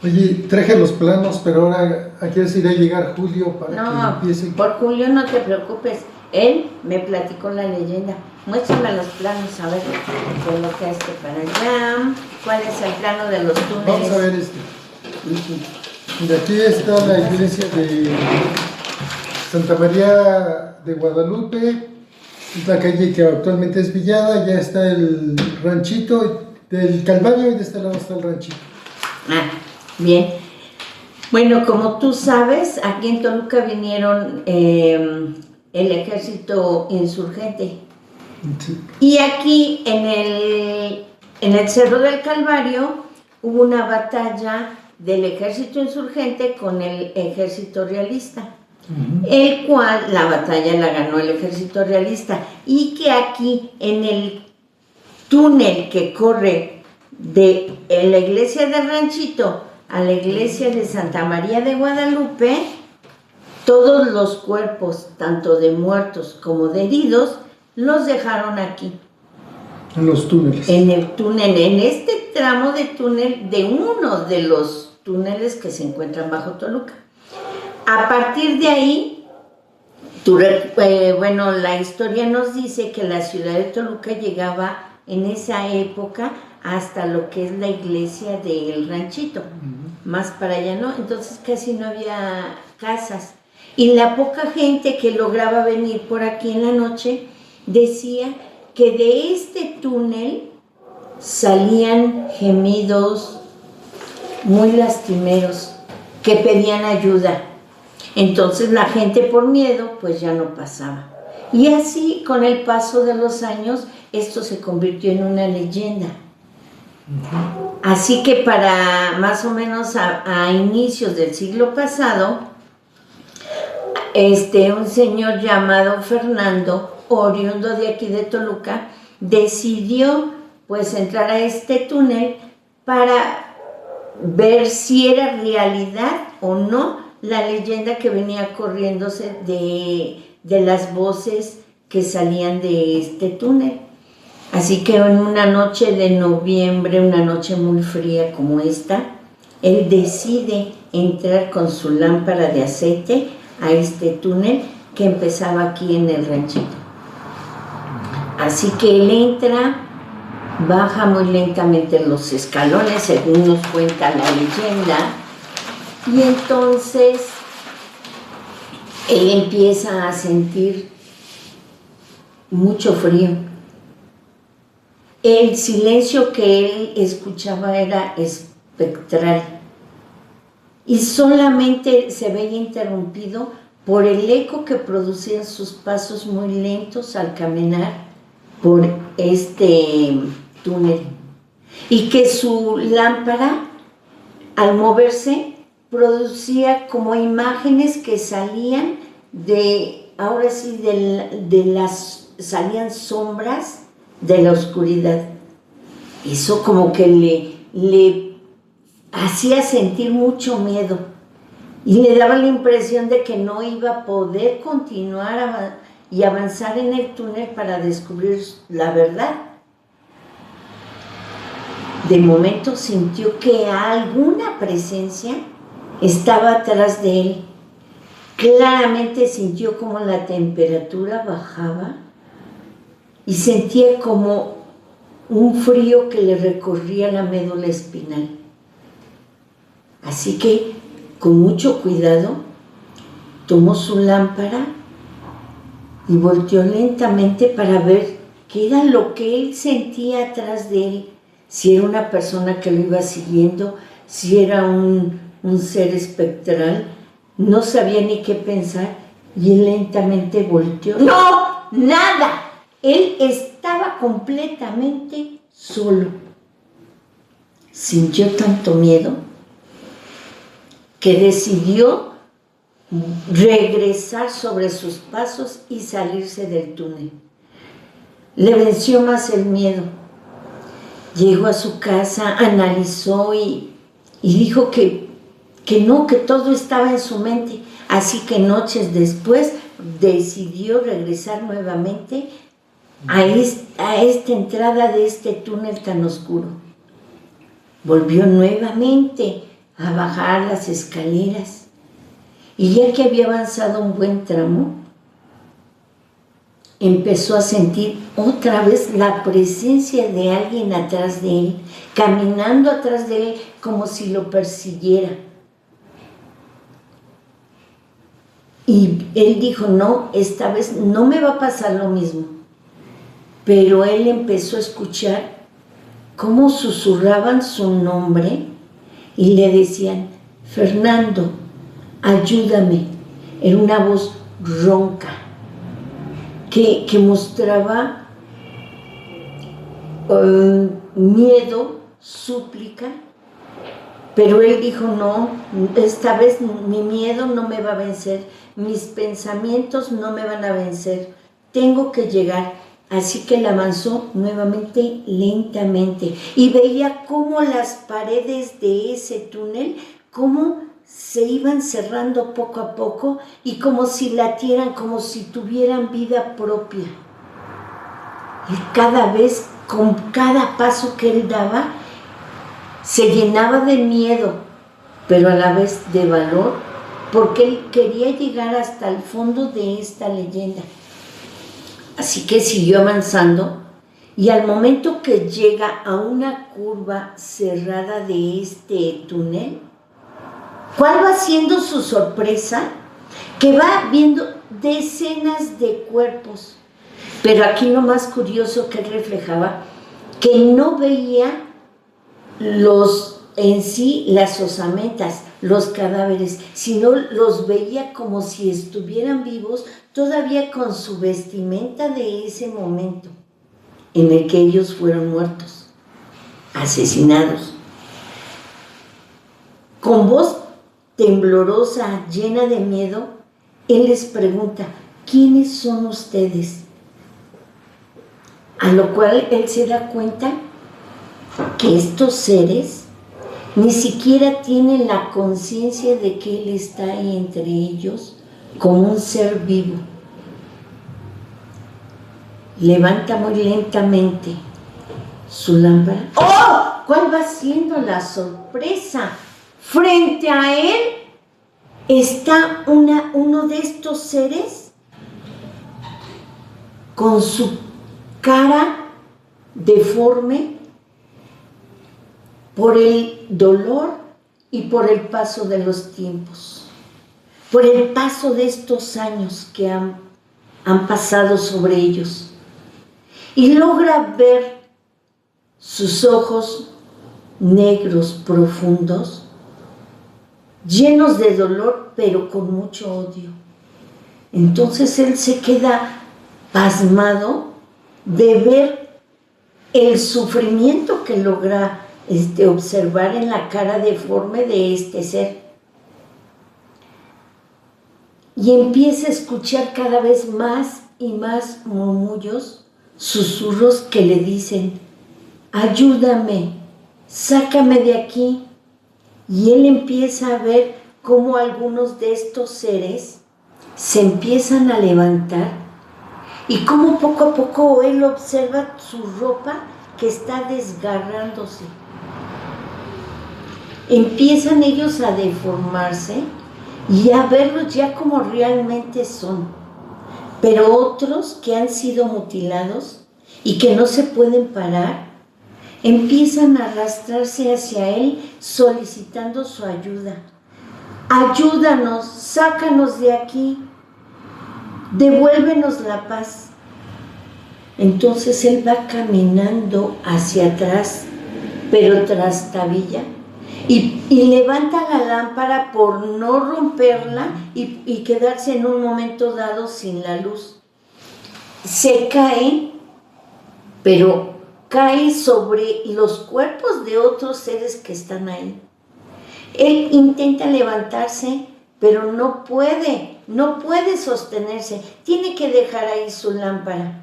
Oye, traje los planos, pero ahora aquí irá a llegar Julio para que empiece. Por Julio no te preocupes, él me platicó la leyenda. Muéstrame los planos, a ver, coloca este para allá. ¿Cuál es el plano de los túneles? Vamos a ver este. De aquí está la iglesia de Santa María de Guadalupe, la calle que actualmente es Villada, ya está el ranchito del Calvario y de este lado está el ranchito. Ah, bien. Bueno, como tú sabes, aquí en Toluca vinieron el ejército insurgente. Sí. Y aquí en el Cerro del Calvario hubo una batalla del ejército insurgente con el ejército realista, el cual la batalla la ganó el ejército realista, y que aquí en el túnel que corre de la iglesia del Ranchito a la iglesia de Santa María de Guadalupe, todos los cuerpos, tanto de muertos como de heridos, los dejaron aquí. En los túneles. En el túnel, en este tramo de túnel, de uno de los túneles que se encuentran bajo Toluca. A partir de ahí, bueno, la historia nos dice que la ciudad de Toluca llegaba en esa época hasta lo que es la iglesia del Ranchito. Más para allá no, entonces casi no había casas. Y la poca gente que lograba venir por aquí en la noche decía que de este túnel salían gemidos muy lastimeros que pedían ayuda. Entonces la gente por miedo pues ya no pasaba. Y así con el paso de los años esto se convirtió en una leyenda. Así que para más o menos a inicios del siglo pasado, un señor llamado Fernando, oriundo de aquí de Toluca, decidió pues entrar a este túnel para ver si era realidad o no la leyenda que venía corriéndose de las voces que salían de este túnel. Así que en una noche de noviembre, una noche muy fría como esta, él decide entrar con su lámpara de aceite a este túnel que empezaba aquí en el ranchito. Así que él entra, baja muy lentamente los escalones, según nos cuenta la leyenda, y entonces él empieza a sentir mucho frío. El silencio que él escuchaba era espectral y solamente se veía interrumpido por el eco que producían sus pasos muy lentos al caminar por este túnel, y que su lámpara al moverse producía como imágenes que salían ahora sí, salían sombras de la oscuridad. Eso como que le hacía sentir mucho miedo y le daba la impresión de que no iba a poder continuar y avanzar en el túnel para descubrir la verdad. De momento sintió que alguna presencia estaba atrás de él. Claramente sintió como la temperatura bajaba y sentía como un frío que le recorría la médula espinal. Así que, con mucho cuidado, tomó su lámpara y volteó lentamente para ver qué era lo que él sentía atrás de él, si era una persona que lo iba siguiendo, si era un ser espectral. No sabía ni qué pensar y él lentamente volteó. ¡No! ¡Nada! Él estaba completamente solo. Sintió tanto miedo que decidió regresar sobre sus pasos y salirse del túnel. Le venció más el miedo. Llegó a su casa, analizó y dijo que no, que todo estaba en su mente. Así que noches después decidió regresar nuevamente a esta entrada de este túnel tan oscuro. Volvió nuevamente a bajar las escaleras y ya que había avanzado un buen tramo, empezó a sentir otra vez la presencia de alguien atrás de él, caminando atrás de él como si lo persiguiera. Y él dijo, no, esta vez no me va a pasar lo mismo. Pero él empezó a escuchar cómo susurraban su nombre y le decían, Fernando, ayúdame. Era una voz ronca que mostraba miedo, súplica, pero él dijo, no, esta vez mi miedo no me va a vencer, mis pensamientos no me van a vencer, tengo que llegar. Así que él avanzó nuevamente lentamente y veía cómo las paredes de ese túnel, cómo se iban cerrando poco a poco y como si latieran, como si tuvieran vida propia. Y cada vez, con cada paso que él daba, se llenaba de miedo, pero a la vez de valor, porque él quería llegar hasta el fondo de esta leyenda. Así que siguió avanzando y al momento que llega a una curva cerrada de este túnel, ¿cuál va siendo su sorpresa? Que va viendo decenas de cuerpos. Pero aquí lo más curioso que reflejaba, que no veía en sí las osamentas, los cadáveres, sino los veía como si estuvieran vivos, todavía con su vestimenta de ese momento en el que ellos fueron muertos, asesinados. Con voz temblorosa, llena de miedo, él les pregunta, ¿quiénes son ustedes? A lo cual él se da cuenta que estos seres ni siquiera tienen la conciencia de que él está ahí entre ellos como un ser vivo. Levanta muy lentamente su lámpara. ¡Oh! ¿Cuál va siendo la sorpresa? Frente a él está uno de estos seres con su cara deforme por el dolor y por el paso de los tiempos, por el paso de estos años que han pasado sobre ellos. Y logra ver sus ojos negros profundos, llenos de dolor, pero con mucho odio. Entonces él se queda pasmado de ver el sufrimiento que logra observar en la cara deforme de este ser. Y empieza a escuchar cada vez más y más murmullos, susurros que le dicen, ayúdame, sácame de aquí. Y él empieza a ver cómo algunos de estos seres se empiezan a levantar y cómo poco a poco él observa su ropa que está desgarrándose. Empiezan ellos a deformarse y a verlos ya como realmente son. Pero otros que han sido mutilados y que no se pueden parar, empiezan a arrastrarse hacia él solicitando su ayuda. Ayúdanos, sácanos de aquí, devuélvenos la paz. Entonces él va caminando hacia atrás, pero trastabilla, y levanta la lámpara por no romperla y quedarse en un momento dado sin la luz. Se cae, pero cae sobre los cuerpos de otros seres que están ahí. Él intenta levantarse, pero no puede sostenerse, tiene que dejar ahí su lámpara.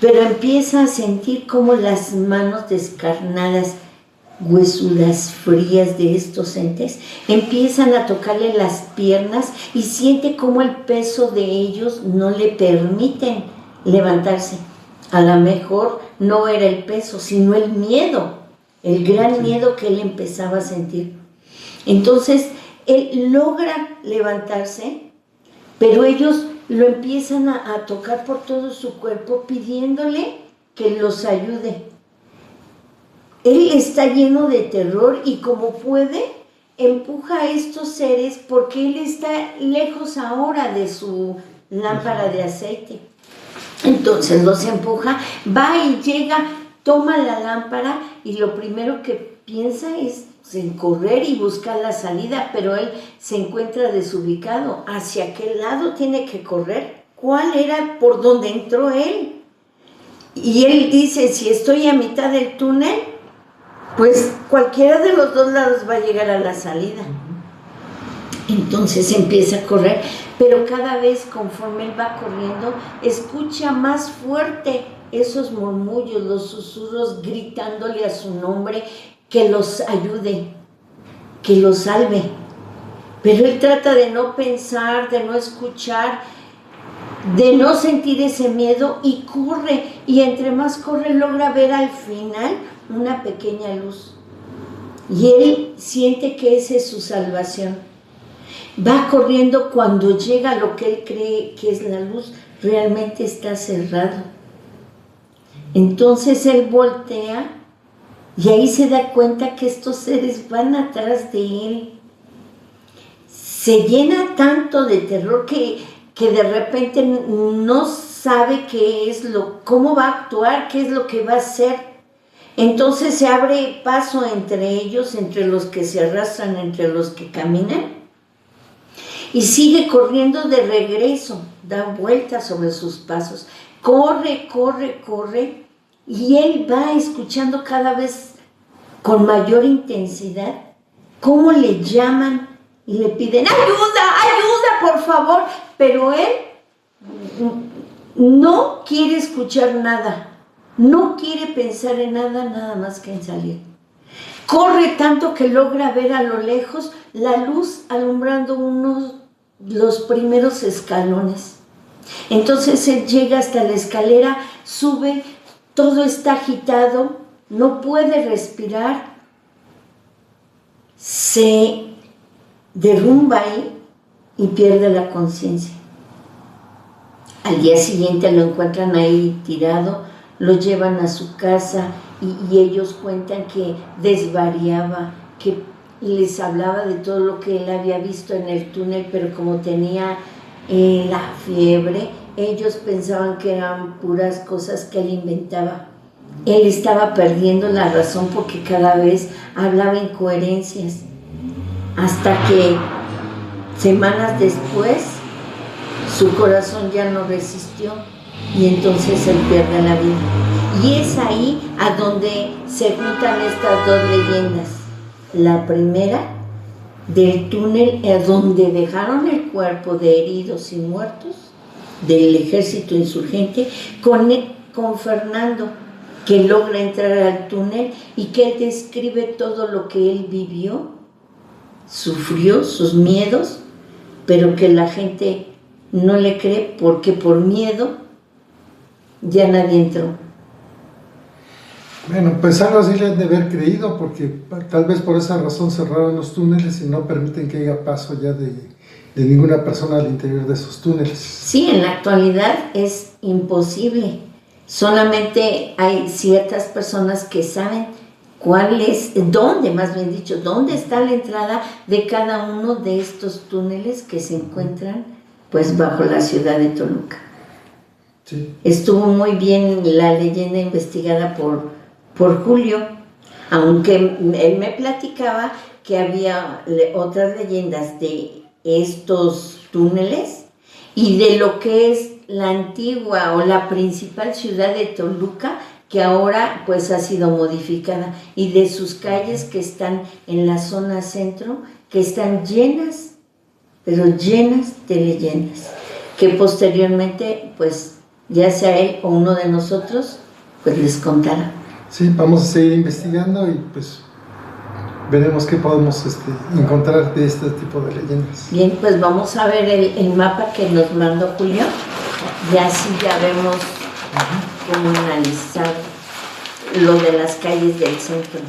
Pero empieza a sentir como las manos descarnadas, huesudas, frías de estos entes, empiezan a tocarle las piernas y siente como el peso de ellos no le permiten levantarse. A lo mejor no era el peso, sino el miedo el gran miedo que él empezaba a sentir. Entonces, él logra levantarse, pero ellos lo empiezan a tocar por todo su cuerpo pidiéndole que los ayude. Él está lleno de terror y como puede, empuja a estos seres porque él está lejos ahora de su lámpara de aceite. Entonces los empuja, va y llega, toma la lámpara y lo primero que piensa es en correr y buscar la salida, pero él se encuentra desubicado. ¿Hacia qué lado tiene que correr? ¿Cuál era por donde entró él? Y él dice, si estoy a mitad del túnel, pues cualquiera de los dos lados va a llegar a la salida. Entonces empieza a correr, pero cada vez conforme él va corriendo, escucha más fuerte esos murmullos, los susurros gritándole a su nombre, que los ayude, que los salve. Pero él trata de no pensar, de no escuchar, de no sentir ese miedo y corre. Y entre más corre, logra ver al final una pequeña luz. Y él siente que esa es su salvación. Va corriendo, cuando llega a lo que él cree que es la luz, realmente está cerrado. Entonces él voltea y ahí se da cuenta que estos seres van atrás de él. Se llena tanto de terror que de repente no sabe cómo va a actuar, qué es lo que va a hacer. Entonces se abre paso entre ellos, entre los que se arrastran, entre los que caminan, y sigue corriendo de regreso, da vueltas sobre sus pasos, corre, corre, corre, y él va escuchando cada vez con mayor intensidad cómo le llaman y le piden ayuda, ayuda, por favor, pero él no quiere escuchar nada, no quiere pensar en nada, nada más que en salir. Corre tanto que logra ver a lo lejos la luz alumbrando los primeros escalones. Entonces él llega hasta la escalera, sube, todo está agitado, no puede respirar, se derrumba ahí y pierde la conciencia. Al día siguiente lo encuentran ahí tirado, lo llevan a su casa y ellos cuentan que desvariaba, que les hablaba de todo lo que él había visto en el túnel, pero como tenía la fiebre, ellos pensaban que eran puras cosas que él inventaba. Él estaba perdiendo la razón porque cada vez hablaba incoherencias, hasta que semanas después su corazón ya no resistió y entonces él pierde la vida. Y es ahí a donde se juntan estas dos leyendas. La primera, del túnel donde dejaron el cuerpo de heridos y muertos del ejército insurgente, con Fernando, que logra entrar al túnel y que él describe todo lo que él vivió, sufrió, sus miedos, pero que la gente no le cree porque por miedo ya nadie entró. Bueno, pues algo así le han de haber creído, porque tal vez por esa razón cerraron los túneles y no permiten que haya paso ya de ninguna persona al interior de esos túneles. Sí, en la actualidad es imposible. Solamente hay ciertas personas que saben dónde está la entrada de cada uno de estos túneles que se encuentran pues bajo la ciudad de Toluca. Sí. Estuvo muy bien la leyenda investigada por Julio, aunque él me platicaba que había otras leyendas de estos túneles y de lo que es la antigua o la principal ciudad de Toluca, que ahora pues ha sido modificada, y de sus calles que están en la zona centro, que están llenas, pero llenas de leyendas, que posteriormente pues ya sea él o uno de nosotros pues les contará. Sí, vamos a seguir investigando y pues veremos qué podemos encontrar de este tipo de leyendas. Bien, pues vamos a ver el mapa que nos mandó Julio y así ya vemos cómo analizar lo de las calles del centro.